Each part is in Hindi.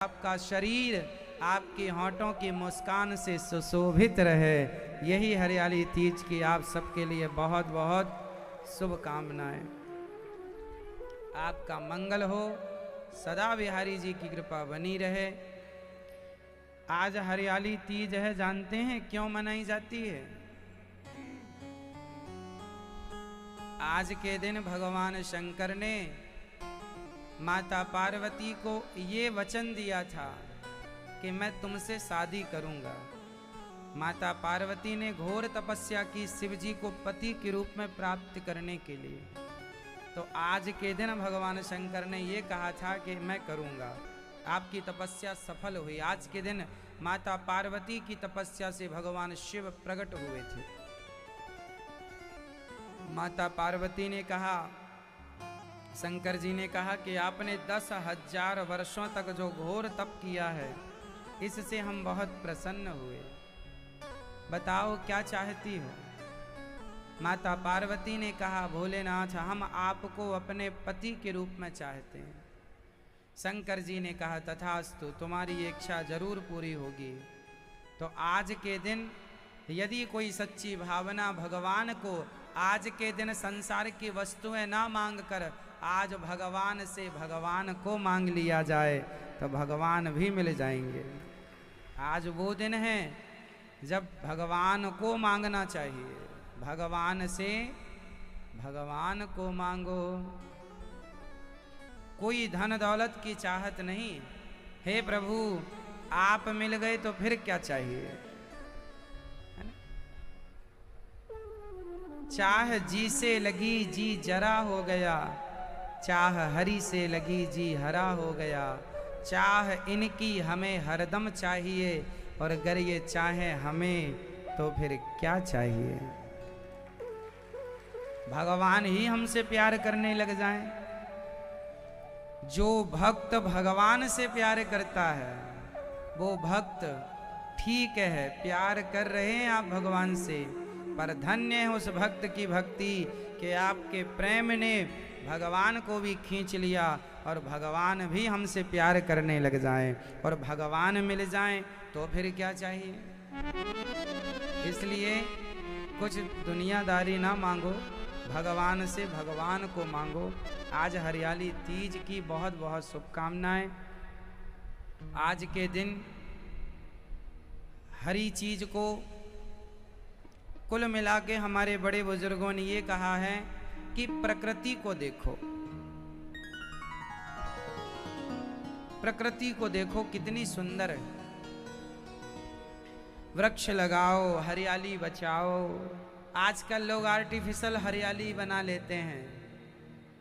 आपका शरीर आपके होंठों की मुस्कान से सुशोभित रहे। यही हरियाली तीज की आप सबके लिए बहुत बहुत शुभकामनाएं। आपका मंगल हो, सदा बिहारी जी की कृपा बनी रहे। आज हरियाली तीज है, जानते हैं क्यों मनाई जाती है? आज के दिन भगवान शंकर ने माता पार्वती को ये वचन दिया था कि मैं तुमसे शादी करूंगा। माता पार्वती ने घोर तपस्या की शिव जी को पति के रूप में प्राप्त करने के लिए। तो आज के दिन भगवान शंकर ने ये कहा था कि मैं करूंगा। आपकी तपस्या सफल हुई। आज के दिन माता पार्वती की तपस्या से भगवान शिव प्रकट हुए थे। माता पार्वती ने कहा, शंकर जी ने कहा कि आपने 10,000 वर्षों तक जो घोर तप किया है, इससे हम बहुत प्रसन्न हुए। बताओ क्या चाहती हो? माता पार्वती ने कहा, भोलेनाथ हम आपको अपने पति के रूप में चाहते हैं। शंकर जी ने कहा, तथास्तु, तुम्हारी इच्छा जरूर पूरी होगी। तो आज के दिन यदि कोई सच्ची भावना भगवान को आज के दिन संसार की वस्तुएं ना मांग कर आज भगवान से भगवान को मांग लिया जाए तो भगवान भी मिल जाएंगे। आज वो दिन है जब भगवान को मांगना चाहिए। भगवान से भगवान को मांगो। कोई धन दौलत की चाहत नहीं। हे प्रभु आप मिल गए तो फिर क्या चाहिए? चाह जी से लगी जी जरा हो गया, चाह हरि से लगी जी हरा हो गया। चाह इनकी हमें हरदम चाहिए, और अगर ये चाहे हमें तो फिर क्या चाहिए? भगवान ही हमसे प्यार करने लग जाएं। जो भक्त भगवान से प्यार करता है वो भक्त ठीक है, प्यार कर रहे हैं आप भगवान से, पर धन्य है उस भक्त की भक्ति कि आपके प्रेम ने भगवान को भी खींच लिया और भगवान भी हमसे प्यार करने लग जाएं और भगवान मिल जाएं तो फिर क्या चाहिए? इसलिए कुछ दुनियादारी ना मांगो, भगवान से भगवान को मांगो। आज हरियाली तीज की बहुत बहुत शुभकामनाएं। आज के दिन हरी चीज को कुल मिला के हमारे बड़े बुजुर्गों ने ये कहा है कि प्रकृति को देखो, प्रकृति को देखो कितनी सुंदर है। वृक्ष लगाओ, हरियाली बचाओ। आजकल लोग आर्टिफिशियल हरियाली बना लेते हैं,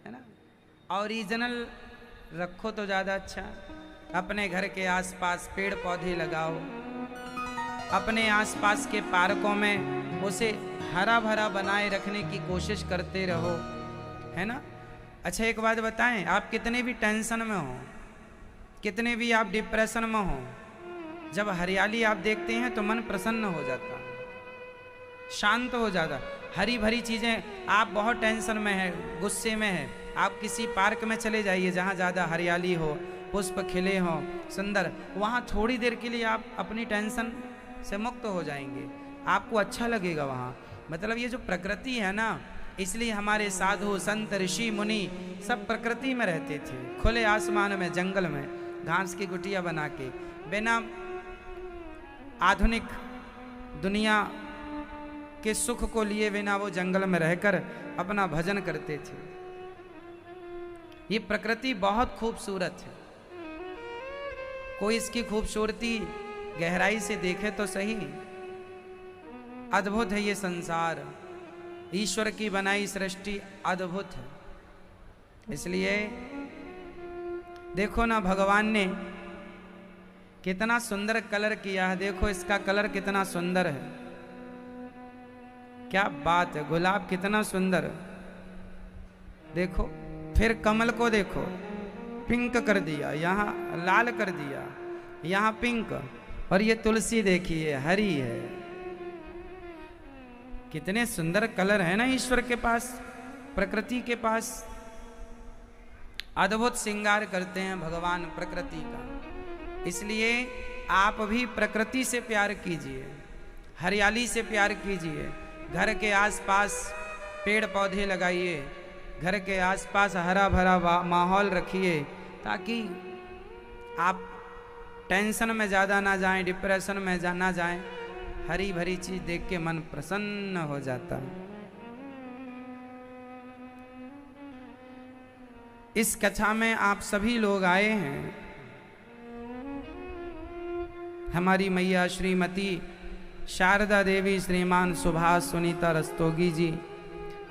है ना। ओरिजिनल रखो तो ज़्यादा अच्छा। अपने घर के आसपास पेड़ पौधे लगाओ, अपने आसपास के पार्कों में उसे हरा भरा बनाए रखने की कोशिश करते रहो, है ना। अच्छा एक बात बताएं, आप कितने भी टेंशन में हो, कितने भी आप डिप्रेशन में हो, जब हरियाली आप देखते हैं तो मन प्रसन्न हो जाता, शांत हो जाता। हरी भरी चीज़ें, आप बहुत टेंशन में है, गुस्से में है, आप किसी पार्क में चले जाइए जहाँ ज़्यादा हरियाली हो, पुष्प खिले हों सुंदर, वहाँ थोड़ी देर के लिए आप अपनी टेंशन से मुक्त हो जाएंगे, आपको अच्छा लगेगा वहाँ। मतलब ये जो प्रकृति है ना, इसलिए हमारे साधु संत ऋषि मुनि सब प्रकृति में रहते थे, खुले आसमान में, जंगल में, घास की गुटिया बना के, बिना आधुनिक दुनिया के सुख को लिए बिना वो जंगल में रहकर अपना भजन करते थे। ये प्रकृति बहुत खूबसूरत है। कोई इसकी खूबसूरती गहराई से देखे तो सही, अद्भुत है ये संसार। ईश्वर की बनाई सृष्टि अद्भुत है। इसलिए देखो ना, भगवान ने कितना सुंदर कलर किया है। देखो इसका कलर कितना सुंदर है, क्या बात है। गुलाब कितना सुंदर, देखो। फिर कमल को देखो, पिंक कर दिया, यहाँ लाल कर दिया, यहाँ पिंक। और ये तुलसी देखिए हरी है। कितने सुंदर कलर है ना ईश्वर के पास, प्रकृति के पास। अद्भुत श्रृंगार करते हैं भगवान प्रकृति का। इसलिए आप भी प्रकृति से प्यार कीजिए, हरियाली से प्यार कीजिए, घर के आसपास पेड़ पौधे लगाइए, घर के आसपास हरा भरा माहौल रखिए, ताकि आप टेंशन में ज़्यादा ना जाएं, डिप्रेशन में ना जाएं। हरी भरी चीज़ देख के मन प्रसन्न हो जाता है। इस कथा में आप सभी लोग आए हैं। हमारी मैया श्रीमती शारदा देवी, श्रीमान सुभाष सुनीता रस्तोगी जी,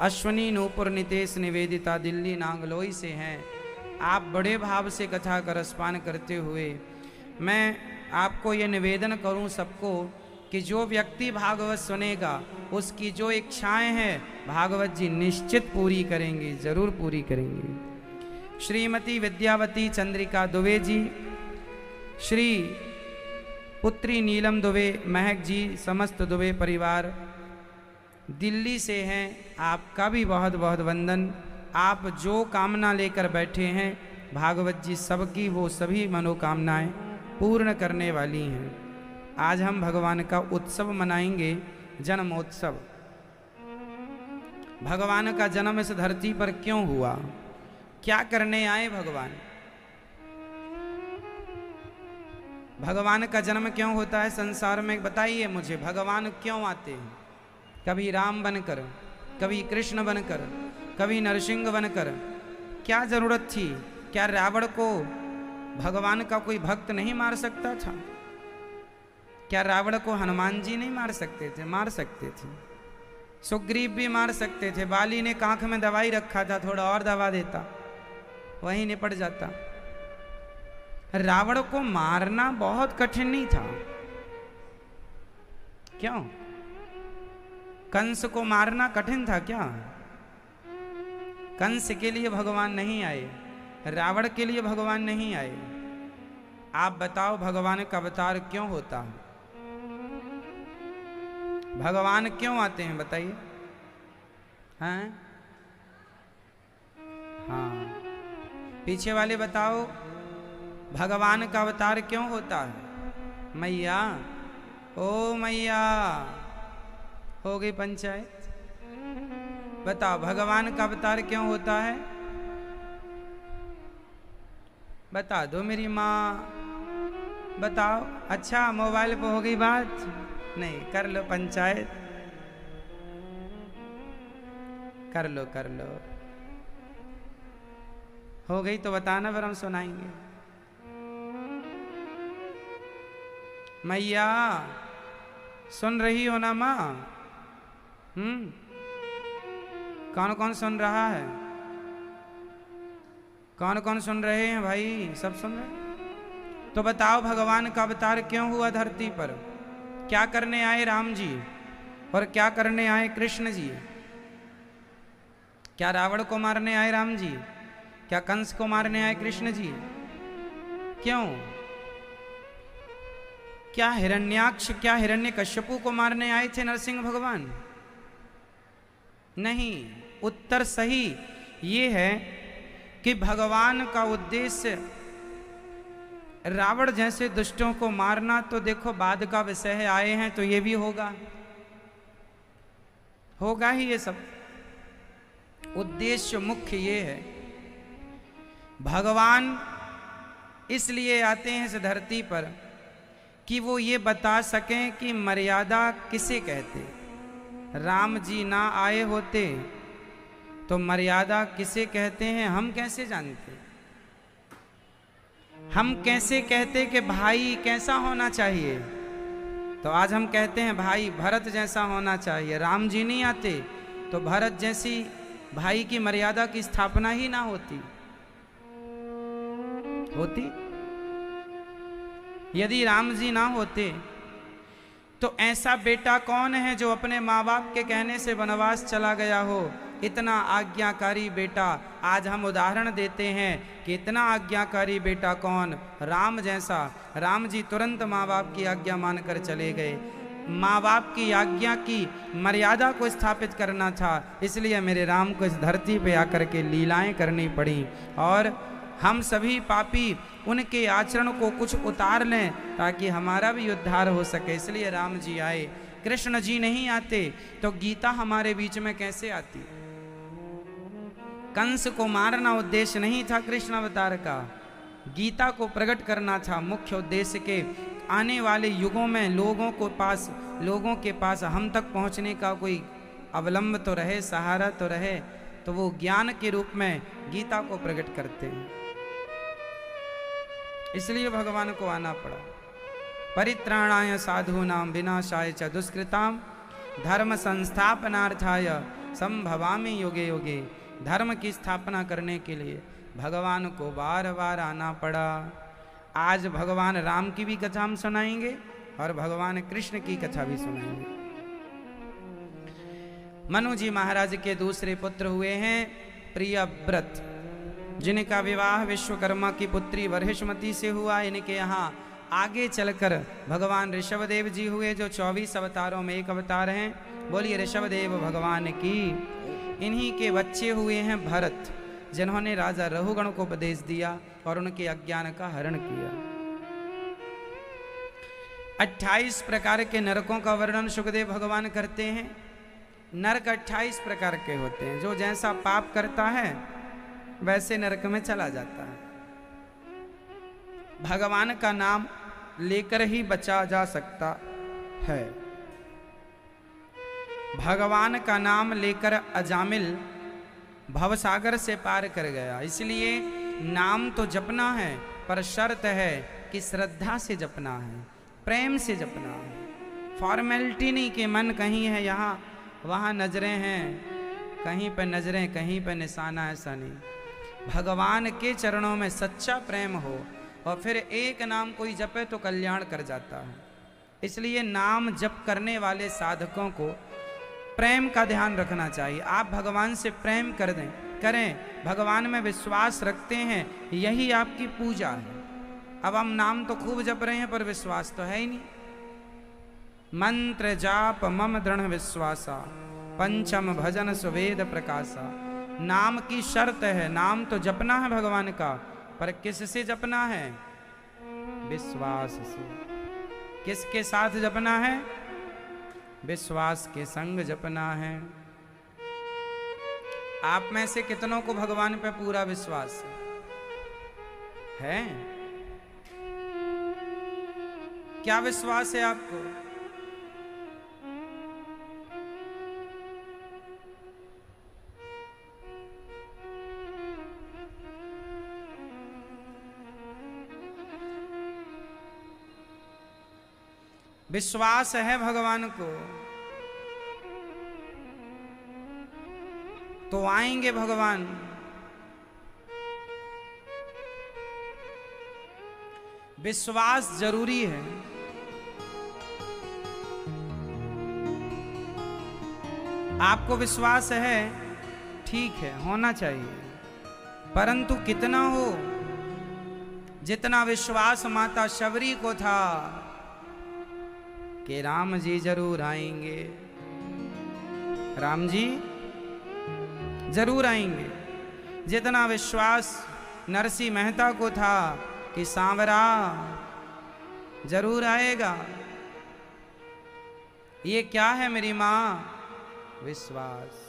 अश्वनी नूपुर नितेश निवेदिता दिल्ली नांगलोई से हैं। आप बड़े भाव से कथा का रसपान करते हुए मैं आपको ये निवेदन करूं सबको कि जो व्यक्ति भागवत सुनेगा उसकी जो इच्छाएं हैं भागवत जी निश्चित पूरी करेंगे, जरूर पूरी करेंगे। श्रीमती विद्यावती चंद्रिका दुबे जी, श्री पुत्री नीलम दुबे, महक जी, समस्त दुबे परिवार दिल्ली से हैं। आपका भी बहुत बहुत वंदन। आप जो कामना लेकर बैठे हैं भागवत जी सबकी वो सभी मनोकामनाएं पूर्ण करने वाली हैं। आज हम भगवान का उत्सव मनाएंगे, जन्मोत्सव। भगवान का जन्म इस धरती पर क्यों हुआ, क्या करने आए भगवान? भगवान का जन्म क्यों होता है संसार में, बताइए मुझे। भगवान क्यों आते हैं? कभी राम बनकर, कभी कृष्ण बनकर, कभी नरसिंह बनकर। क्या जरूरत थी? क्या रावण को भगवान का कोई भक्त नहीं मार सकता था? क्या रावण को हनुमान जी नहीं मार सकते थे? मार सकते थे। सुग्रीव भी मार सकते थे। बाली ने कांख में दवाई रखा था, थोड़ा और दवा देता, वहीं निपट जाता। रावण को मारना बहुत कठिन नहीं था। क्यों? कंस को मारना कठिन था क्या? कंस के लिए भगवान नहीं आए, रावण के लिए भगवान नहीं आए। आप बताओ भगवान का अवतार क्यों होता है? भगवान क्यों आते हैं बताइए? हैं? हाँ, पीछे वाले बताओ भगवान का अवतार क्यों होता है? मैया, ओ मैया, हो गई पंचायत। बताओ भगवान का अवतार क्यों होता है? बता दो मेरी माँ, बताओ। अच्छा, मोबाइल पे हो गई बात? नहीं, कर लो पंचायत, कर लो कर लो। हो गई तो बताना, फिर हम सुनाएंगे। मैया सुन रही हो ना माँ? कौन कौन सुन रहा है? कौन कौन सुन रहे हैं भाई? सब सुन रहे? तो बताओ भगवान का अवतार क्यों हुआ धरती पर? क्या करने आए राम जी और क्या करने आए कृष्ण जी? क्या रावण को मारने आए राम जी? क्या कंस को मारने आए कृष्ण जी? क्यों? क्या हिरण्याक्ष, क्या हिरण्यकश्यपु को मारने आए थे नरसिंह भगवान? नहीं। उत्तर सही ये है कि भगवान का उद्देश्य रावण जैसे दुष्टों को मारना तो देखो बाद का विषय है, आए हैं तो ये भी होगा, होगा ही ये सब। उद्देश्य मुख्य ये है, भगवान इसलिए आते हैं इस धरती पर कि वो ये बता सकें कि मर्यादा किसे कहते। राम जी ना आए होते तो मर्यादा किसे कहते हैं हम कैसे जानते? हम कैसे कहते कि भाई कैसा होना चाहिए? तो आज हम कहते हैं भाई भरत जैसा होना चाहिए। राम जी नहीं आते तो भरत जैसी भाई की मर्यादा की स्थापना ही ना होती। यदि राम जी ना होते तो ऐसा बेटा कौन है जो अपने माँ बाप के कहने से वनवास चला गया हो? इतना आज्ञाकारी बेटा। आज हम उदाहरण देते हैं कि इतना आज्ञाकारी बेटा कौन? राम जैसा। राम जी तुरंत माँ बाप की आज्ञा मानकर चले गए। माँ बाप की आज्ञा की मर्यादा को स्थापित करना था, इसलिए मेरे राम को इस धरती पे आकर के लीलाएं करनी पड़ी। और हम सभी पापी उनके आचरण को कुछ उतार लें ताकि हमारा भी उद्धार हो सके। इसलिए राम जी आए। कृष्ण जी नहीं आते तो गीता हमारे बीच में कैसे आती? कंस को मारना उद्देश्य नहीं था कृष्ण अवतार का, गीता को प्रकट करना था मुख्य उद्देश्य के। आने वाले युगों में लोगों के पास हम तक पहुंचने का कोई अवलंब तो रहे, सहारा तो रहे, तो वो ज्ञान के रूप में गीता को प्रकट करते हैं। इसलिए भगवान को आना पड़ा। परित्राणाय साधूनां विनाशाय च दुष्कृतां धर्म संस्थापनार्थाय संभवामि युगे युगे। धर्म की स्थापना करने के लिए भगवान को बार बार आना पड़ा। आज भगवान राम की भी कथा हम सुनाएंगे और भगवान कृष्ण की कथा भी सुनाएंगे। मनु जी महाराज के दूसरे पुत्र हुए हैं प्रियव्रत, जिनका विवाह विश्वकर्मा की पुत्री वरहिष्मती से हुआ। इनके यहाँ आगे चलकर भगवान ऋषभदेव जी हुए, जो 24 अवतारों में एक अवतार हैं। बोलिए ऋषभदेव भगवान की। इन्हीं के बच्चे हुए हैं भरत, जिन्होंने राजा रघुगण को उपदेश दिया और उनके अज्ञान का हरण किया। 28 प्रकार के नरकों का वर्णन सुखदेव भगवान करते हैं। नरक 28 प्रकार के होते हैं। जो जैसा पाप करता है वैसे नरक में चला जाता है। भगवान का नाम लेकर ही बचा जा सकता है। भगवान का नाम लेकर अजामिल भवसागर से पार कर गया। इसलिए नाम तो जपना है, पर शर्त है कि श्रद्धा से जपना है, प्रेम से जपना है। फॉर्मेलिटी नहीं कि मन कहीं है यहाँ वहाँ नजरें हैं, कहीं पर नजरें कहीं पर निशाना, ऐसा नहीं। भगवान के चरणों में सच्चा प्रेम हो और फिर एक नाम कोई जपे तो कल्याण कर जाता है। इसलिए नाम जप करने वाले साधकों को प्रेम का ध्यान रखना चाहिए। आप भगवान से प्रेम करें, भगवान में विश्वास रखते हैं, यही आपकी पूजा है। अब हम नाम तो खूब जप रहे हैं पर विश्वास तो है ही नहीं। मंत्र जाप मम दृढ़ विश्वासा पंचम भजन सुवेद प्रकाशा। नाम की शर्त है, नाम तो जपना है भगवान का, पर किससे जपना है? विश्वास से। किसके साथ जपना है? विश्वास के संग जपना है। आप में से कितनों को भगवान पे पूरा विश्वास है? क्या विश्वास है आपको? विश्वास है भगवान को तो आएंगे भगवान। विश्वास जरूरी है। आपको विश्वास है, ठीक है, होना चाहिए, परंतु कितना हो? जितना विश्वास माता शबरी को था कि राम जी जरूर आएंगे, राम जी जरूर आएंगे। जितना विश्वास नरसिंह मेहता को था कि सांवरा जरूर आएगा। ये क्या है मेरी मां? विश्वास।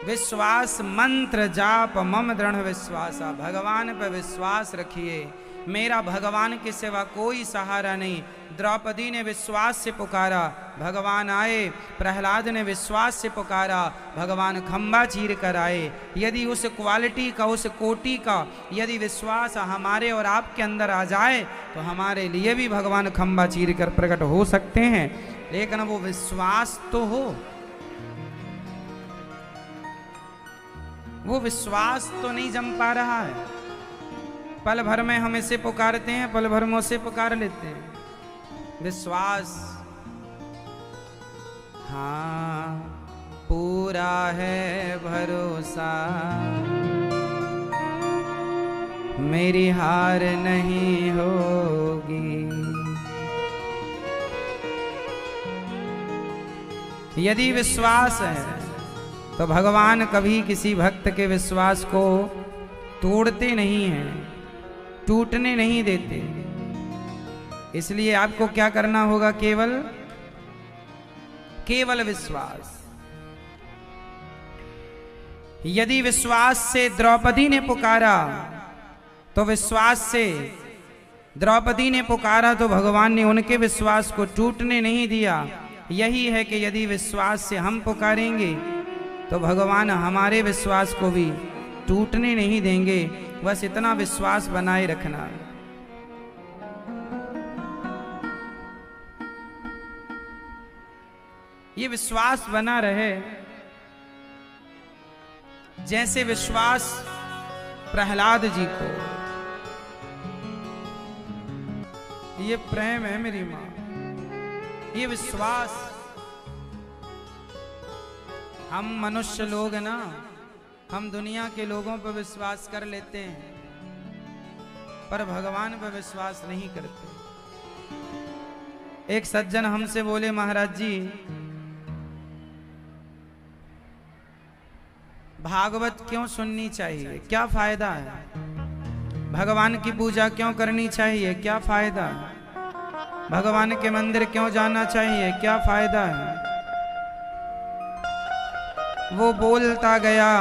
विश्वास मंत्र जाप मम दृढ़ विश्वासा। भगवान पर विश्वास रखिए। मेरा भगवान के सिवा कोई सहारा नहीं। द्रौपदी ने विश्वास से पुकारा, भगवान आए। प्रहलाद ने विश्वास से पुकारा, भगवान खंबा चीर कर आए। यदि उस क्वालिटी का, उस कोटि का यदि विश्वास हमारे और आपके अंदर आ जाए तो हमारे लिए भी भगवान खंबा चीर कर प्रकट हो सकते हैं। लेकिन वो विश्वास तो हो, वो विश्वास तो नहीं जम पा रहा है। पल भर में हम इसे पुकारते हैं, पल भर में उसे पुकार लेते हैं। विश्वास हाँ पूरा है भरोसा, मेरी हार नहीं होगी। यदि विश्वास है तो भगवान कभी किसी भक्त के विश्वास को तोड़ते नहीं हैं, टूटने नहीं देते। इसलिए आपको क्या करना होगा? केवल विश्वास। यदि विश्वास से द्रौपदी ने पुकारा तो विश्वास से द्रौपदी ने पुकारा तो भगवान ने उनके विश्वास को टूटने नहीं दिया। यही है कि यदि विश्वास से हम पुकारेंगे तो भगवान हमारे विश्वास को भी टूटने नहीं देंगे। बस इतना विश्वास बनाए रखना। ये विश्वास बना रहे, जैसे विश्वास प्रहलाद जी को। ये प्रेम है मेरी मां, ये विश्वास। हम मनुष्य लोग ना, हम दुनिया के लोगों पर विश्वास कर लेते हैं पर भगवान पर विश्वास नहीं करते। एक सज्जन हमसे बोले, महाराज जी भागवत क्यों सुननी चाहिए, क्या फायदा है? भगवान की पूजा क्यों करनी चाहिए, क्या फायदा है? भगवान के मंदिर क्यों जाना चाहिए, क्या फायदा है? वो बोलता गया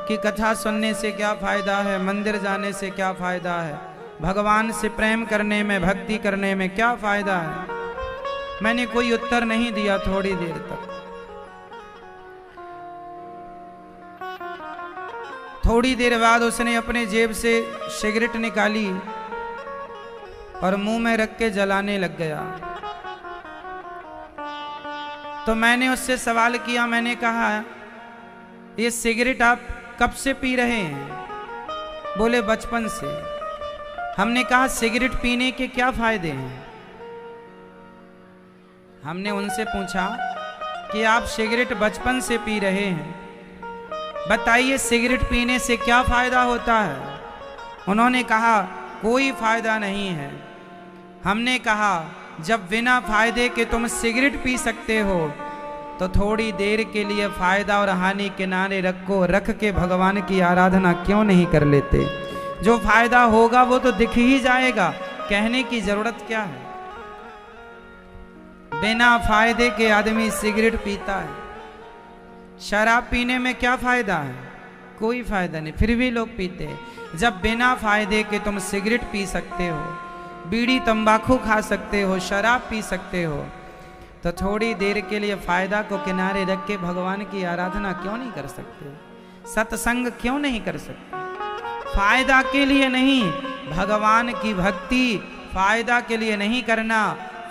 कि कथा सुनने से क्या फायदा है, मंदिर जाने से क्या फायदा है, भगवान से प्रेम करने में, भक्ति करने में क्या फायदा है? मैंने कोई उत्तर नहीं दिया थोड़ी देर तक। थोड़ी देर बाद उसने अपने जेब से सिगरेट निकाली और मुंह में रख के जलाने लग गया। तो मैंने उससे सवाल किया, मैंने कहा ये सिगरेट आप कब से पी रहे हैं? बोले बचपन से। हमने कहा सिगरेट पीने के क्या फायदे हैं? हमने उनसे पूछा कि आप सिगरेट बचपन से पी रहे हैं, बताइए सिगरेट पीने से क्या फायदा होता है? उन्होंने कहा कोई फायदा नहीं है। हमने कहा जब बिना फायदे के तुम सिगरेट पी सकते हो तो थोड़ी देर के लिए फायदा और हानि किनारे रख के भगवान की आराधना क्यों नहीं कर लेते? जो फायदा होगा वो तो दिख ही जाएगा, कहने की जरूरत क्या है? बिना फायदे के आदमी सिगरेट पीता है। शराब पीने में क्या फायदा है? कोई फायदा नहीं, फिर भी लोग पीते हैं। जब बिना फायदे के तुम सिगरेट पी सकते हो, बीड़ी तंबाकू खा सकते हो, शराब पी सकते हो, तो थोड़ी देर के लिए फायदा को किनारे रख के भगवान की आराधना क्यों नहीं कर सकते? सत्संग क्यों नहीं कर सकते? फायदा के लिए नहीं, भगवान की भक्ति फायदा के लिए नहीं करना,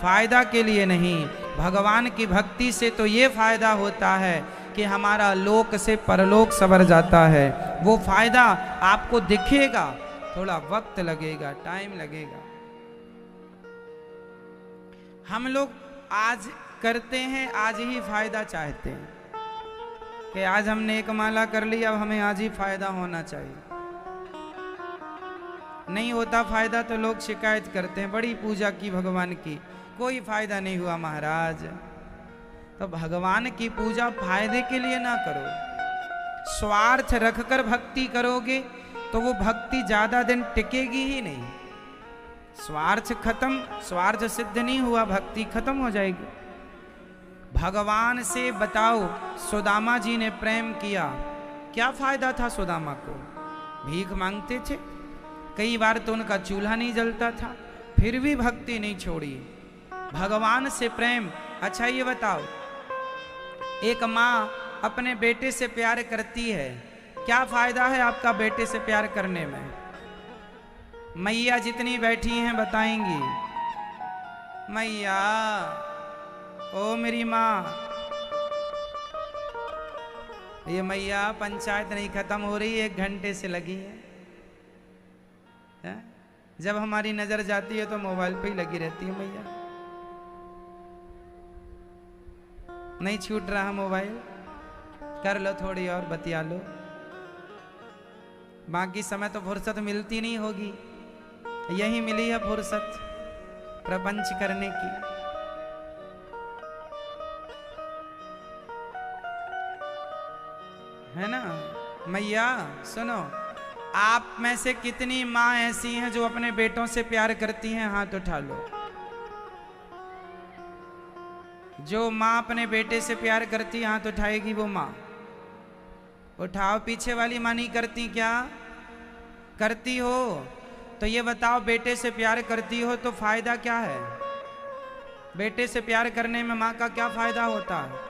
फायदा के लिए नहीं। भगवान की भक्ति से तो ये फायदा होता है कि हमारा लोक से परलोक सवर जाता है। वो फायदा आपको दिखेगा, थोड़ा वक्त लगेगा, टाइम लगेगा। हम लोग आज करते हैं, आज ही फायदा चाहते हैं कि आज हमने एक माला कर ली, अब हमें आज ही फायदा होना चाहिए। नहीं होता फायदा तो लोग शिकायत करते हैं, बड़ी पूजा की भगवान की, कोई फायदा नहीं हुआ महाराज। तो भगवान की पूजा फायदे के लिए ना करो, स्वार्थ रखकर भक्ति करोगे तो वो भक्ति ज्यादा दिन टिकेगी ही नहीं। स्वार्थ खत्म, स्वार्थ सिद्ध नहीं हुआ, भक्ति खत्म हो जाएगी। भगवान से बताओ, सुदामा जी ने प्रेम किया, क्या फायदा था सुदामा को? भीख मांगते थे, कई बार तो उनका चूल्हा नहीं जलता था, फिर भी भक्ति नहीं छोड़ी। भगवान से प्रेम। अच्छा ये बताओ, एक माँ अपने बेटे से प्यार करती है, क्या फायदा है आपका बेटे से प्यार करने में? मैया जितनी बैठी हैं बताएंगी, मैया ओ मेरी माँ, ये मैया पंचायत नहीं खत्म हो रही, 1 घंटे से लगी है। जब हमारी नजर जाती है तो मोबाइल पे ही लगी रहती है मैया। नहीं छूट रहा मोबाइल, कर लो थोड़ी और बतिया लो, बाकी समय तो फुर्सत मिलती नहीं होगी, यही मिली है फुर्सत प्रपंच करने की। है ना? मैया सुनो, आप में से कितनी माँ ऐसी हैं जो अपने बेटों से प्यार करती हैं? हाथ उठा लो। जो माँ अपने बेटे से प्यार करती, हाथ उठाएगी वो माँ। उठाओ। पीछे वाली माँ नहीं करती क्या? करती हो तो ये बताओ, बेटे से प्यार करती हो तो फायदा क्या है? बेटे से प्यार करने में माँ का क्या फायदा होता है?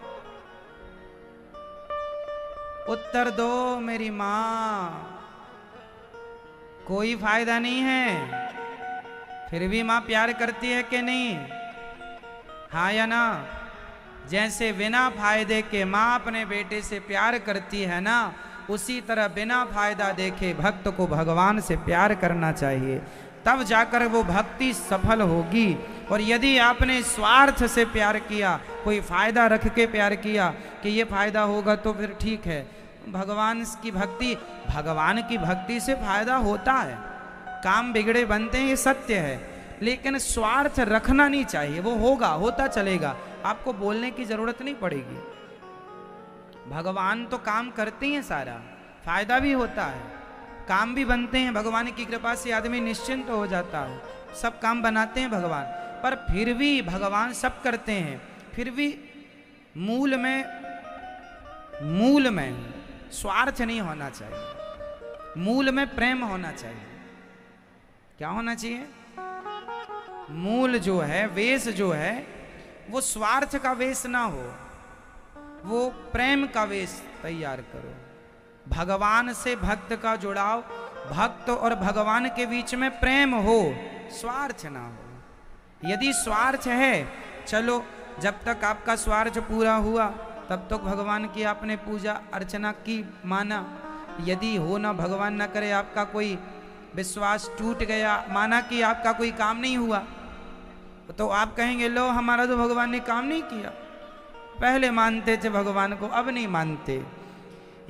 उत्तर दो मेरी माँ। कोई फायदा नहीं है। फिर भी माँ प्यार करती है कि नहीं? हाँ या ना? जैसे बिना फायदे के माँ अपने बेटे से प्यार करती है ना, उसी तरह बिना फायदा देखे भक्त को भगवान से प्यार करना चाहिए, तब जाकर वो भक्ति सफल होगी। और यदि आपने स्वार्थ से प्यार किया, कोई फायदा रख के प्यार किया कि ये फायदा होगा तो फिर ठीक है, भगवान की भक्ति से फायदा होता है, काम बिगड़े बनते हैं, ये सत्य है, लेकिन स्वार्थ रखना नहीं चाहिए। वो होगा, होता चलेगा, आपको बोलने की जरूरत नहीं पड़ेगी। भगवान तो काम करते हैं, सारा फायदा भी होता है, काम भी बनते हैं, भगवान की कृपा से आदमी निश्चिंत हो जाता है, सब काम बनाते हैं भगवान। पर फिर भी भगवान सब करते हैं, फिर भी मूल में स्वार्थ नहीं होना चाहिए, मूल में प्रेम होना चाहिए। क्या होना चाहिए? मूल जो है, वेश जो है, वो स्वार्थ का वेश ना हो, वो प्रेम का वेश तैयार करो। भगवान से भक्त का जुड़ाव, भक्त और भगवान के बीच में प्रेम हो, स्वार्थ ना हो। यदि स्वार्थ है, चलो जब तक आपका स्वार्थ पूरा हुआ तब तक भगवान की आपने पूजा अर्चना की, माना। यदि हो ना, भगवान ना करे, आपका कोई विश्वास टूट गया, माना कि आपका कोई काम नहीं हुआ, तो आप कहेंगे लो हमारा तो भगवान ने काम नहीं किया, पहले मानते थे भगवान को, अब नहीं मानते।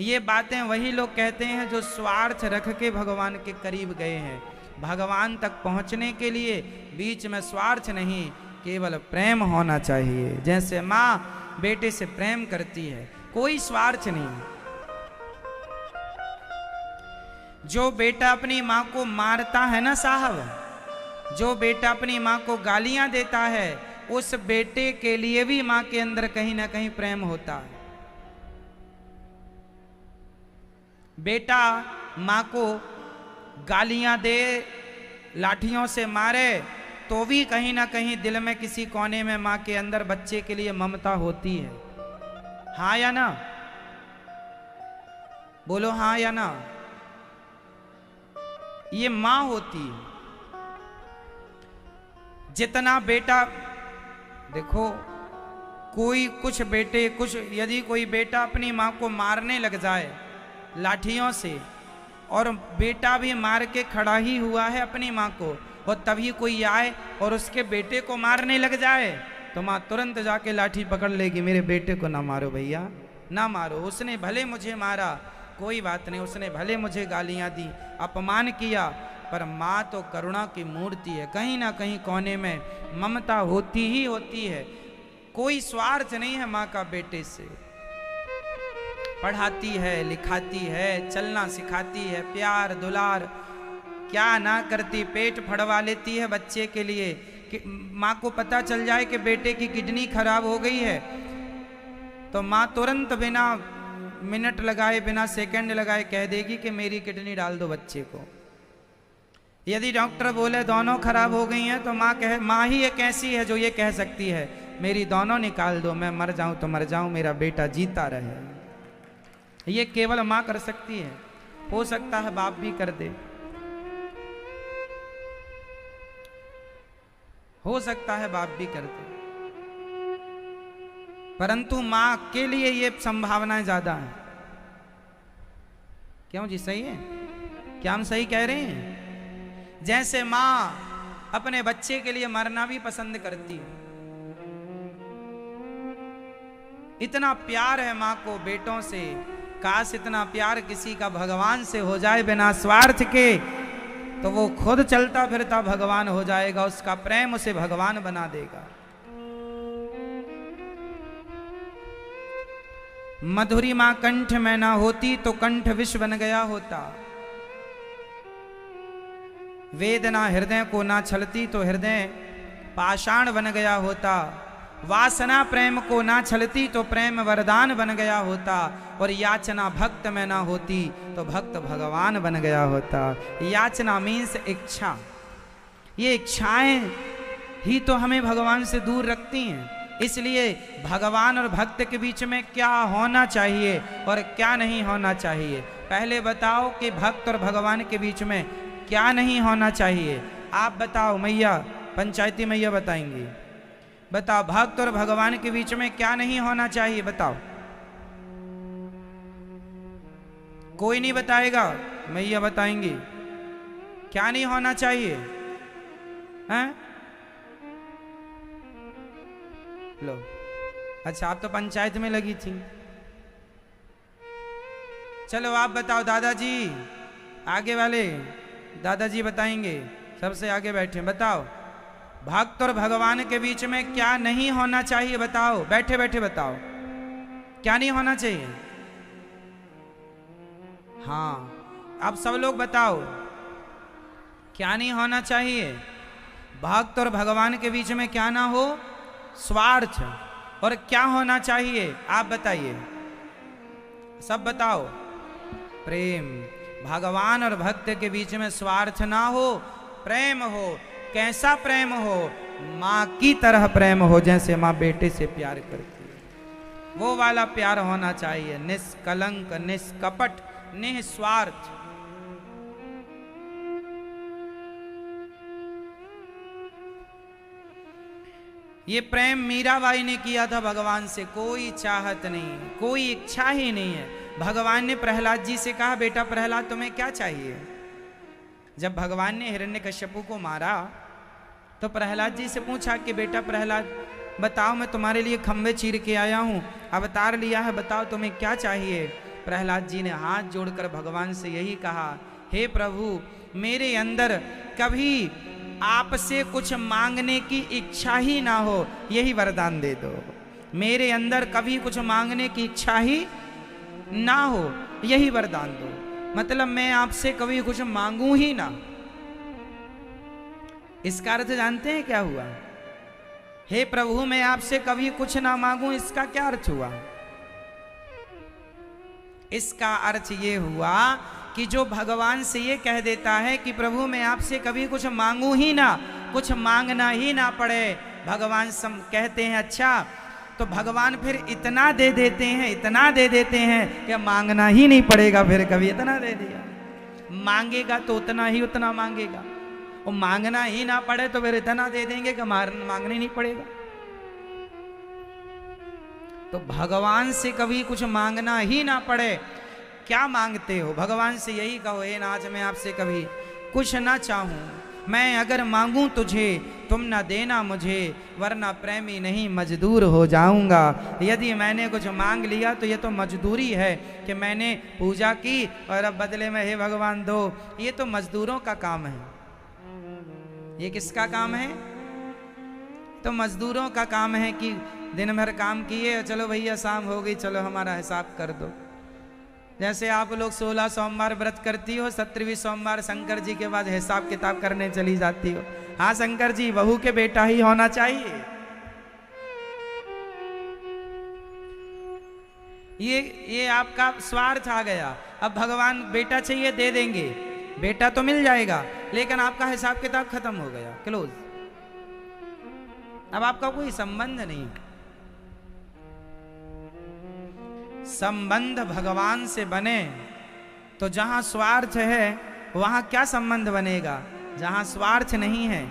ये बातें वही लोग कहते हैं जो स्वार्थ रख के भगवान के करीब गए हैं। भगवान तक पहुंचने के लिए बीच में स्वार्थ नहीं, केवल प्रेम होना चाहिए। जैसे माँ बेटे से प्रेम करती है, कोई स्वार्थ नहीं। जो बेटा अपनी माँ को मारता है ना साहब, जो बेटा अपनी माँ को गालियां देता है, उस बेटे के लिए भी माँ के अंदर कहीं ना कहीं प्रेम होता है। बेटा माँ को गालियां दे, लाठियों से मारे, तो भी कहीं ना कहीं दिल में किसी कोने में माँ के अंदर बच्चे के लिए ममता होती है। हाँ या ना? बोलो हाँ या ना? ये माँ होती है। जितना बेटा, देखो कोई कुछ बेटे, कुछ यदि कोई बेटा अपनी माँ को मारने लग जाए लाठियों से, और बेटा भी मार के खड़ा ही हुआ है अपनी माँ को, और तभी कोई आए और उसके बेटे को मारने लग जाए, तो माँ तुरंत जाके लाठी पकड़ लेगी, मेरे बेटे को ना मारो भैया, ना मारो, उसने भले मुझे मारा, कोई बात नहीं, उसने भले मुझे गालियाँ दी, अपमान किया, पर माँ तो करुणा की मूर्ति है। कहीं ना कहीं कोने में ममता होती ही होती है। कोई स्वार्थ नहीं है माँ का बेटे से। पढ़ाती है, लिखाती है, चलना सिखाती है, प्यार दुलार क्या ना करती, पेट फड़वा लेती है बच्चे के लिए कि माँ को पता चल जाए कि बेटे की किडनी खराब हो गई है, तो माँ तुरंत बिना मिनट लगाए, बिना सेकंड लगाए कह देगी कि मेरी किडनी डाल दो बच्चे को। यदि डॉक्टर बोले दोनों खराब हो गई हैं, तो माँ ही एक ऐसी है जो ये कह सकती है मेरी दोनों निकाल दो, मैं मर जाऊं तो मर जाऊं, मेरा बेटा जीता रहे। ये केवल माँ कर सकती है। हो सकता है बाप भी कर दे, हो सकता है बाप भी कर दे, परंतु माँ के लिए ये संभावनाएं ज्यादा हैं। क्यों जी? सही है क्या? हम सही कह रहे हैं? जैसे माँ अपने बच्चे के लिए मरना भी पसंद करती है, इतना प्यार है माँ को बेटों से। काश इतना प्यार किसी का भगवान से हो जाए बिना स्वार्थ के, तो वो खुद चलता फिरता भगवान हो जाएगा, उसका प्रेम उसे भगवान बना देगा। मधुरी माँ कंठ में ना होती तो कंठ विष बन गया होता। वेदना हृदय को ना छलती तो हृदय पाषाण बन गया होता, वासना प्रेम को ना छलती तो प्रेम वरदान बन गया होता, और याचना भक्त में ना होती तो भक्त भगवान बन गया होता। याचना मीन्स इच्छा, ये इच्छाएं ही तो हमें भगवान से दूर रखती हैं। इसलिए भगवान और भक्त के बीच में क्या होना चाहिए और क्या नहीं होना चाहिए, पहले बताओ कि भक्त और भगवान के बीच में क्या नहीं होना चाहिए। आप बताओ मैया, पंचायती मैया बताएंगी, बताओ भक्त और भगवान के बीच में क्या नहीं होना चाहिए, बताओ। कोई नहीं बताएगा, मैया बताएंगी क्या नहीं होना चाहिए हैं? लो, अच्छा आप तो पंचायत में लगी थी, चलो आप बताओ दादाजी, आगे वाले दादाजी बताएंगे, सबसे आगे बैठे, बताओ भक्त और भगवान के बीच में क्या नहीं होना चाहिए, बताओ, बैठे बैठे बताओ क्या नहीं होना चाहिए। हाँ, आप सब लोग बताओ क्या नहीं होना चाहिए। भक्त और भगवान के बीच में क्या ना हो, स्वार्थ। और क्या होना चाहिए आप बताइए, सब बताओ, प्रेम। भगवान और भक्त के बीच में स्वार्थ ना हो, प्रेम हो। कैसा प्रेम हो? माँ की तरह प्रेम हो, जैसे माँ बेटे से प्यार करती है, वो वाला प्यार होना चाहिए, निष्कलंक, निष्कपट, निस्वार्थ। ये प्रेम मीराबाई ने किया था भगवान से, कोई चाहत नहीं, कोई इच्छा ही नहीं है। भगवान ने प्रहलाद जी से कहा, बेटा प्रहलाद तुम्हें क्या चाहिए? जब भगवान ने हिरण्यकश्यपु को मारा तो प्रहलाद जी से पूछा कि बेटा प्रहलाद बताओ, मैं तुम्हारे लिए खंबे चीर के आया हूँ, अवतार लिया है, बताओ तुम्हें क्या चाहिए? प्रहलाद जी ने हाथ जोड़कर भगवान से यही कहा, हे प्रभु मेरे अंदर कभी आपसे कुछ मांगने की इच्छा ही ना हो, यही वरदान दे दो। मेरे अंदर कभी कुछ मांगने की इच्छा ही ना हो, यही वरदान दो। मतलब मैं आपसे कभी कुछ मांगू ही ना। इसका अर्थ जानते हैं क्या हुआ? हे प्रभु मैं आपसे कभी कुछ ना मांगू, इसका क्या अर्थ हुआ? इसका अर्थ ये हुआ कि जो भगवान से ये कह देता है कि प्रभु मैं आपसे कभी कुछ मांगू ही ना, कुछ मांगना ही ना पड़े, भगवान कहते हैं अच्छा, तो भगवान फिर इतना दे देते हैं, इतना दे देते हैं कि मांगना ही नहीं पड़ेगा। फिर कभी इतना दे दिया, मांगेगा तो उतना ही उतना मांगेगा, और मांगना ही ना पड़े तो फिर इतना दे देंगे कि मांगने नहीं पड़ेगा। तो भगवान से कभी कुछ मांगना ही ना पड़े। क्या मांगते हो? भगवान से यही कहो, हे नाथ मैं आपसे कभी कुछ ना चाहूं, मैं अगर मांगूं तुझे तुम ना देना मुझे, वरना प्रेमी नहीं मजदूर हो जाऊंगा। यदि मैंने कुछ मांग लिया तो ये तो मजदूरी है कि मैंने पूजा की और अब बदले में हे भगवान दो, ये तो मजदूरों का काम है। ये किसका काम है? तो मजदूरों का काम है कि दिन भर काम किए, चलो भैया शाम हो गई, चलो हमारा हिसाब कर दो। जैसे आप लोग 16 सोमवार व्रत करती हो, 17वीं सोमवार शंकर जी के बाद हिसाब किताब करने चली जाती हो। हाँ शंकर जी, बहू के बेटा ही होना चाहिए। ये आपका स्वार्थ आ गया। अब भगवान बेटा चाहिए दे देंगे, बेटा तो मिल जाएगा, लेकिन आपका हिसाब किताब खत्म हो गया, क्लोज। अब आपका कोई संबंध नहीं। संबंध भगवान से बने तो जहां स्वार्थ है वहां क्या संबंध बनेगा? जहां स्वार्थ नहीं है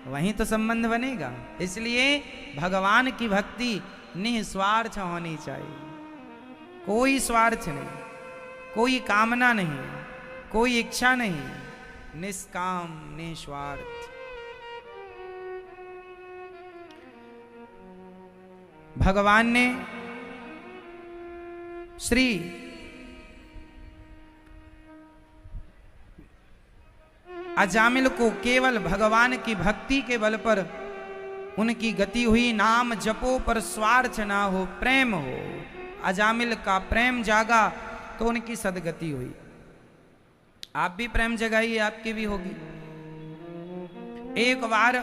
वहीं तो संबंध बनेगा। इसलिए भगवान की भक्ति निस्वार्थ होनी चाहिए, कोई स्वार्थ नहीं, कोई कामना नहीं, कोई इच्छा नहीं, निष्काम निस्वार्थ। भगवान ने श्री अजामिल को केवल भगवान की भक्ति के बल पर उनकी गति हुई। नाम जपो पर स्वार्थ ना हो, प्रेम हो। अजामिल का प्रेम जागा तो उनकी सदगति हुई। आप भी प्रेम जगाइए, आपकी भी होगी। एक बार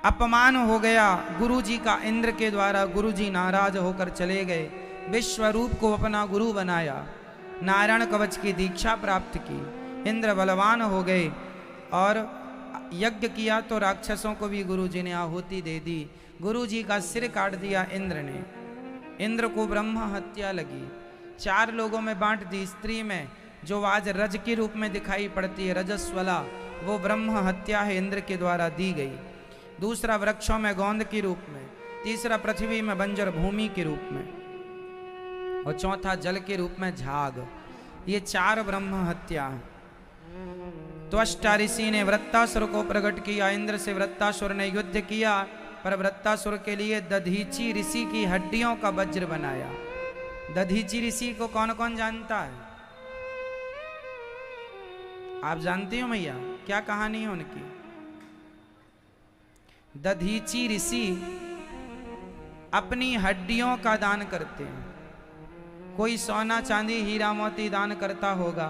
अपमान हो गया गुरुजी का इंद्र के द्वारा, गुरुजी नाराज होकर चले गए। विश्वरूप को अपना गुरु बनाया, नारायण कवच की दीक्षा प्राप्त की। इंद्र बलवान हो गए और यज्ञ किया तो राक्षसों को भी गुरुजी ने आहुति दे दी। गुरुजी का सिर काट दिया इंद्र ने। इंद्र को ब्रह्म हत्या लगी, 4 लोगों में बांट दी। स्त्री में जो आज रज के रूप में दिखाई पड़ती है, रजस्वला, वो ब्रह्म हत्या है, इंद्र के द्वारा दी गई। दूसरा वृक्षों में गोंद के रूप में, तीसरा पृथ्वी में बंजर भूमि के रूप में, और चौथा जल के रूप में झाग। ये 4 ब्रह्म हत्या। त्वष्टा ऋषि ने वृत्तासुर को प्रकट किया। इंद्र से वृत्तासुर ने युद्ध किया, पर वृत्तासुर के लिए दधीची ऋषि की हड्डियों का वज्र बनाया। दधीची ऋषि को कौन कौन जानता है? आप जानते हो मैया, क्या कहानी है उनकी? दधीची ऋषि अपनी हड्डियों का दान करते हैं। कोई सोना चांदी हीरा मोती दान करता होगा,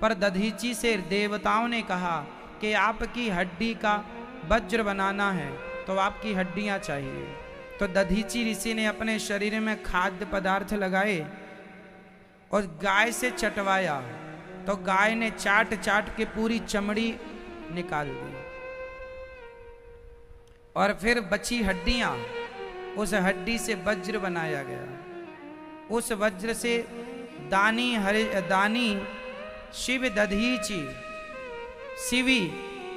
पर दधीची से देवताओं ने कहा कि आपकी हड्डी का वज्र बनाना है तो आपकी हड्डियां चाहिए। तो दधीची ऋषि ने अपने शरीर में खाद्य पदार्थ लगाए और गाय से चटवाया, तो गाय ने चाट चाट के पूरी चमड़ी निकाल दी। और फिर बची हड्डियां, उस हड्डी से वज्र बनाया गया। उस वज्र से दानी शिव दधीची, शिवी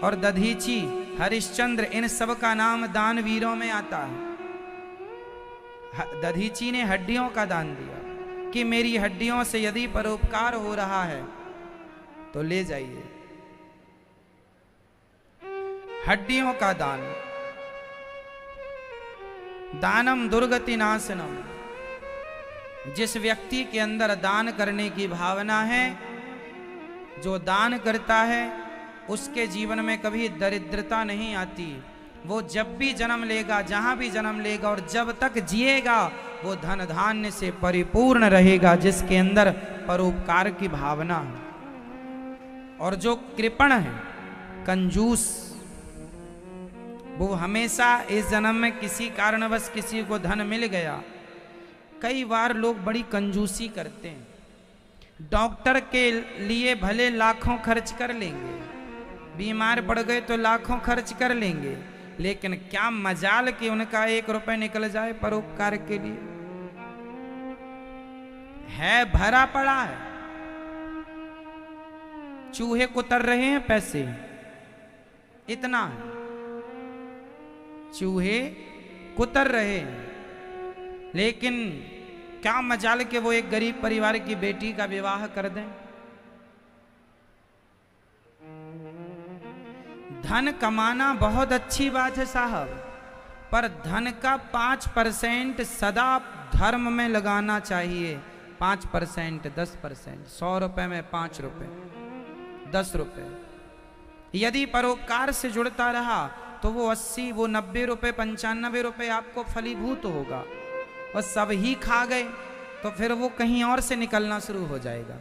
और दधीची, हरिश्चंद्र, इन सब का नाम दान वीरों में आता है। दधीची ने हड्डियों का दान दिया कि मेरी हड्डियों से यदि परोपकार हो रहा है तो ले जाइए। हड्डियों का दान। दानम दुर्गति नाशनम। जिस व्यक्ति के अंदर दान करने की भावना है, जो दान करता है, उसके जीवन में कभी दरिद्रता नहीं आती। वो जब भी जन्म लेगा, जहां भी जन्म लेगा और जब तक जिएगा, वो धन धान्य से परिपूर्ण रहेगा, जिसके अंदर परोपकार की भावना है। और जो कृपण है, कंजूस, वो हमेशा इस जन्म में किसी कारणवश किसी को धन मिल गया। कई बार लोग बड़ी कंजूसी करते हैं। डॉक्टर के लिए भले लाखों खर्च कर लेंगे, बीमार पड़ गए तो लाखों खर्च कर लेंगे, लेकिन क्या मजाल कि उनका 1 रुपए निकल जाए परोपकार के लिए? है भरा पड़ा है। चूहे कुतर रहे हैं पैसे, इतना है। चूहे कुतर रहे हैं, लेकिन क्या मजाल के वो एक गरीब परिवार की बेटी का विवाह कर दें। धन कमाना बहुत अच्छी बात है साहब, पर धन का 5% सदा धर्म में लगाना चाहिए। 5%, 10%, 100 रुपए में 5 रुपए, 10 रुपए यदि परोपकार से जुड़ता रहा तो वो 80, वो 90 रुपए, 95 रुपए आपको फलीभूत होगा। और सब ही खा गए तो फिर वो कहीं और से निकलना शुरू हो जाएगा,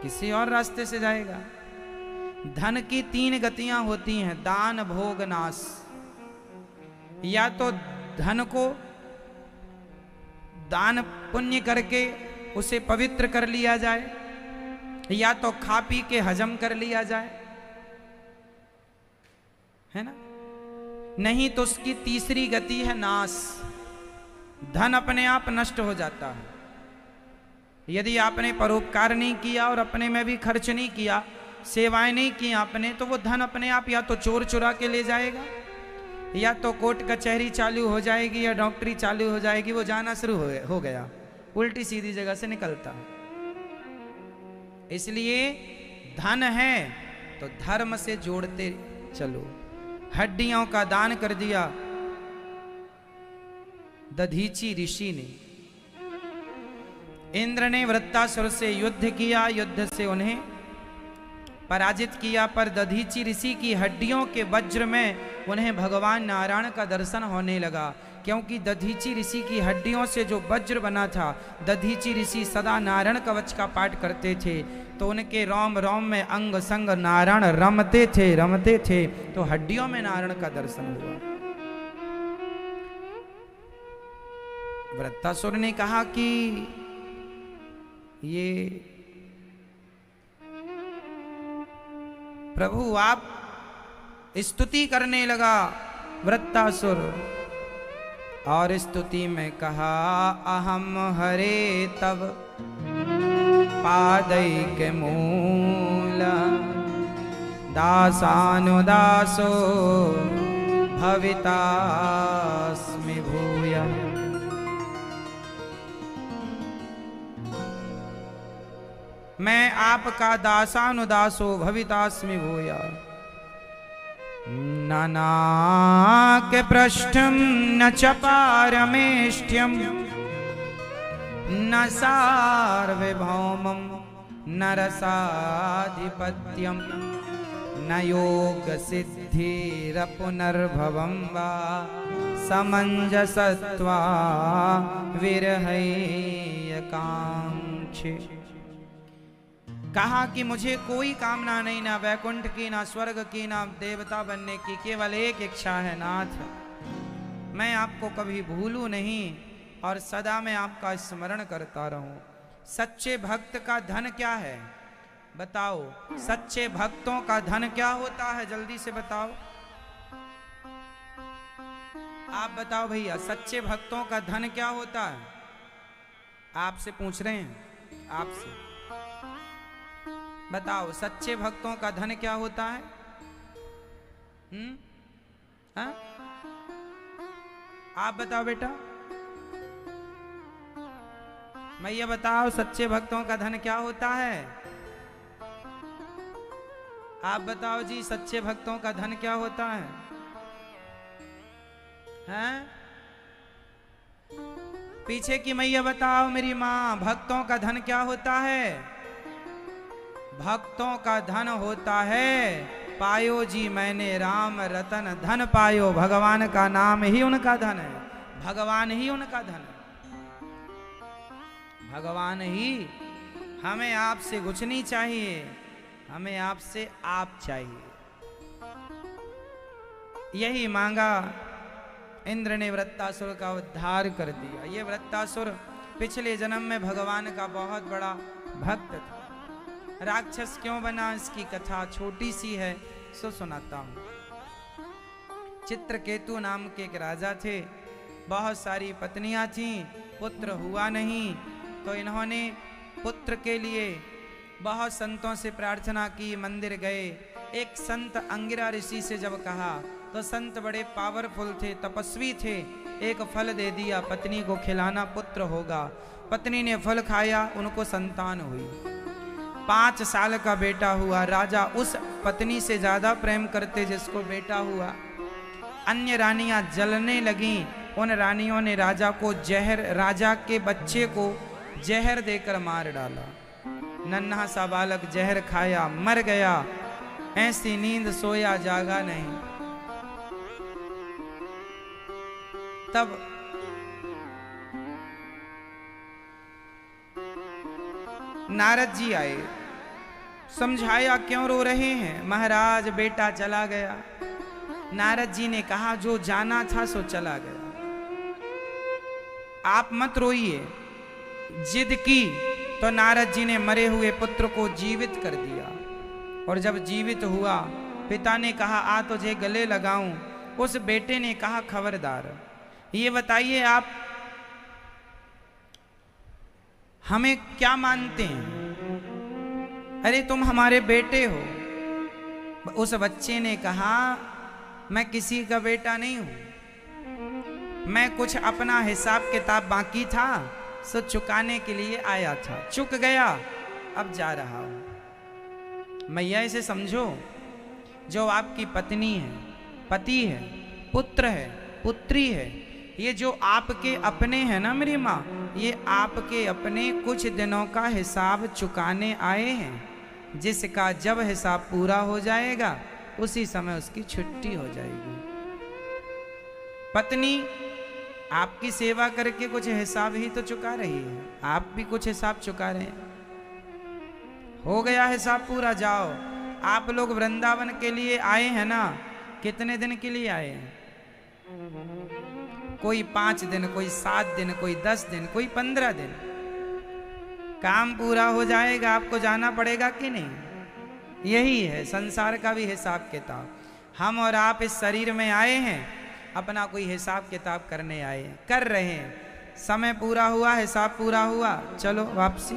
किसी और रास्ते से जाएगा। धन की 3 गतियां होती हैं, दान, भोग, नाश। या तो धन को दान पुण्य करके उसे पवित्र कर लिया जाए, या तो खा पी के हजम कर लिया जाए, है ना? नहीं तो उसकी तीसरी गति है नाश। धन अपने आप नष्ट हो जाता है। यदि आपने परोपकार नहीं किया और अपने में भी खर्च नहीं किया, सेवाएं नहीं की आपने, तो वो धन अपने आप या तो चोर चुरा के ले जाएगा, या तो कोर्ट कचहरी चालू हो जाएगी, या डॉक्टरी चालू हो जाएगी। वो जाना शुरू हो गया, उल्टी सीधी जगह से निकलता है। इसलिए धन है तो धर्म से जोड़ते चलो। हड्डियों का दान कर दिया दधीची ऋषि ने। इंद्र ने वृत्तासुर से युद्ध किया, युद्ध से उन्हें पराजित किया, पर दधीची ऋषि की हड्डियों के वज्र में उन्हें भगवान नारायण का दर्शन होने लगा क्योंकि दधीची ऋषि की हड्डियों से जो वज्र बना था, दधीची ऋषि सदा नारायण कवच का पाठ करते थे, तो उनके रोम रोम में अंग संग नारायण रमते थे, तो हड्डियों में नारायण का दर्शन हुआ। वृत्तासुर ने कहा कि ये प्रभु, आप स्तुति करने लगा वृत्तासुर, और स्तुति में कहा अहम हरे तब पादैक मूल दासानुदासो भवितास्मि भूय। मैं आपका दासानुदासो भवितास्मि भूय। नानाक पृष्ठम न च पारमेष्ठ्यम न सार्वभौमं न रसाधिपत्यम न योग सिद्धिरपुनर्भवं वा समंजसत्वा विरहैकांक्षे। कहा कि मुझे कोई कामना नहीं, ना वैकुंठ की, ना स्वर्ग की, ना देवता बनने की, केवल एक इच्छा है नाथ, मैं आपको कभी भूलूं नहीं और सदा मैं आपका स्मरण करता रहूं। सच्चे भक्त का धन क्या है बताओ? सच्चे भक्तों का धन क्या होता है? जल्दी से बताओ, आप बताओ भैया, सच्चे भक्तों का धन क्या होता है? आपसे पूछ रहे हैं, आपसे बताओ, सच्चे भक्तों का धन क्या होता है? हाँ? आप बताओ बेटा, मैया बताओ, सच्चे भक्तों का धन क्या होता है? आप बताओ जी, सच्चे भक्तों का धन क्या होता है? हैं? पीछे की मैया बताओ, मेरी माँ, भक्तों का धन क्या होता है? भक्तों का धन होता है, पायो जी मैंने राम रतन धन पायो, भगवान का नाम ही उनका धन है, भगवान ही उनका धन है, भगवान ही। हमें आपसे कुछ नहीं चाहिए, हमें आपसे आप चाहिए। यही मांगा, इंद्र ने वृत्तासुर का उद्धार कर दिया। ये वृत्तासुर पिछले जन्म में भगवान का बहुत बड़ा भक्त था। राक्षस क्यों बना, इसकी कथा छोटी सी है, सो सुनाता हूं। चित्रकेतु नाम के एक राजा थे, बहुत सारी पत्नियां थीं, पुत्र हुआ नहीं, तो इन्होंने पुत्र के लिए बहुत संतों से प्रार्थना की, मंदिर गए। एक संत अंगिरा ऋषि से जब कहा, तो संत बड़े पावरफुल थे, तपस्वी थे, एक फल दे दिया, पत्नी को खिलाना, पुत्र होगा। पत्नी ने फल खाया, उनको संतान हुई, 5 साल का बेटा हुआ। राजा उस पत्नी से ज्यादा प्रेम करते जिसको बेटा हुआ। अन्य रानियां जलने लगीं, उन रानियों ने राजा को जहर, राजा के बच्चे को जहर देकर मार डाला। नन्हा सा बालक जहर खाया, मर गया। ऐसी नींद सोया, जागा नहीं। तब नारद जी आए, समझाया क्यों रो रहे हैं? महाराज बेटा चला गया। नारद जी ने कहा, जो जाना था सो चला गया, आप मत रोइए। जिद की तो नारद जी ने मरे हुए पुत्र को जीवित कर दिया, और जब जीवित हुआ, पिता ने कहा आ तुझे गले लगाऊं। उस बेटे ने कहा खबरदार, ये बताइए आप हमें क्या मानते हैं? अरे तुम हमारे बेटे हो। उस बच्चे ने कहा मैं किसी का बेटा नहीं हूं, मैं कुछ अपना हिसाब किताब बाकी था सो चुकाने के लिए आया था, चुक गया, अब जा रहा हूं। मैया इसे समझो, जो आपकी पत्नी है, पति है, पुत्र है, पुत्री है, ये जो आपके अपने हैं ना मेरी माँ, ये आपके अपने कुछ दिनों का हिसाब चुकाने आए हैं, जिसका जब हिसाब पूरा हो जाएगा उसी समय उसकी छुट्टी हो जाएगी। पत्नी आपकी सेवा करके कुछ हिसाब ही तो चुका रही है, आप भी कुछ हिसाब चुका रहे हैं। हो गया हिसाब पूरा, जाओ। आप लोग वृंदावन के लिए आए हैं ना, कितने दिन के लिए आए हैं? कोई 5 दिन, कोई 7 दिन, कोई 10 दिन, कोई 15 दिन। काम पूरा हो जाएगा, आपको जाना पड़ेगा कि नहीं? यही है संसार का भी हिसाब किताब। हम और आप इस शरीर में आए हैं, अपना कोई हिसाब किताब करने आए हैं, कर रहे हैं। समय पूरा हुआ, हिसाब पूरा हुआ, चलो वापसी।